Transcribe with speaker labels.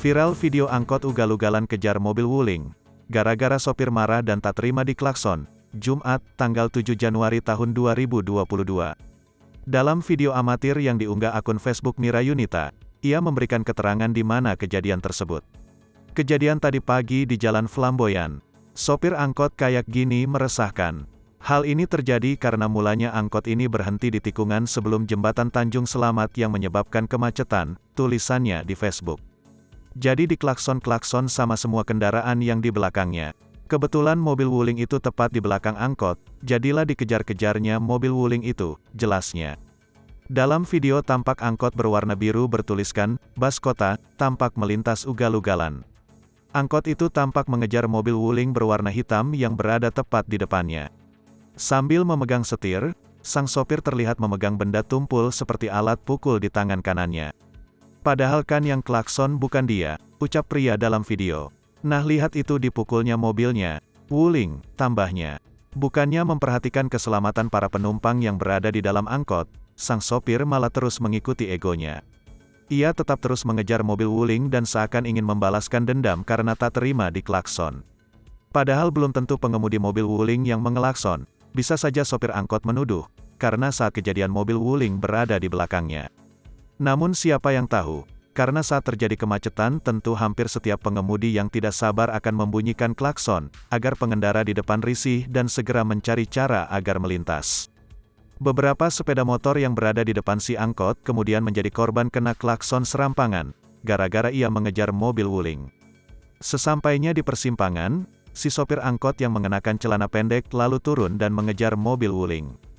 Speaker 1: Viral video angkot ugal-ugalan kejar mobil Wuling. Gara-gara sopir marah dan tak terima diklakson. Jumat, tanggal 7 Januari tahun 2022. Dalam video amatir yang diunggah akun Facebook Mira Yunita, ia memberikan keterangan di mana kejadian tersebut. Kejadian tadi pagi di Jalan Flamboyan. Sopir angkot kayak gini meresahkan. Hal ini terjadi karena mulanya angkot ini berhenti di tikungan sebelum jembatan Tanjung Selamat yang menyebabkan kemacetan, tulisannya di Facebook. Jadi diklakson-klakson sama semua kendaraan yang di belakangnya. Kebetulan mobil Wuling itu tepat di belakang angkot, jadilah dikejar-kejarnya mobil Wuling itu, jelasnya. Dalam video tampak angkot berwarna biru bertuliskan, Bus Kota, tampak melintas ugal-ugalan. Angkot itu tampak mengejar mobil Wuling berwarna hitam yang berada tepat di depannya. Sambil memegang setir, sang sopir terlihat memegang benda tumpul seperti alat pukul di tangan kanannya. Padahal kan yang klakson bukan dia, ucap pria dalam video. Nah lihat itu dipukulnya mobilnya, Wuling, tambahnya. Bukannya memperhatikan keselamatan para penumpang yang berada di dalam angkot, sang sopir malah terus mengikuti egonya. Ia tetap terus mengejar mobil Wuling dan seakan ingin membalaskan dendam karena tak terima diklakson. Padahal belum tentu pengemudi mobil Wuling yang mengelakson, bisa saja sopir angkot menuduh, karena saat kejadian mobil Wuling berada di belakangnya. Namun siapa yang tahu, karena saat terjadi kemacetan tentu hampir setiap pengemudi yang tidak sabar akan membunyikan klakson, agar pengendara di depan risih dan segera mencari cara agar melintas. Beberapa sepeda motor yang berada di depan si angkot kemudian menjadi korban kena klakson serampangan, gara-gara ia mengejar mobil Wuling. Sesampainya di persimpangan, si sopir angkot yang mengenakan celana pendek lalu turun dan mengejar mobil Wuling.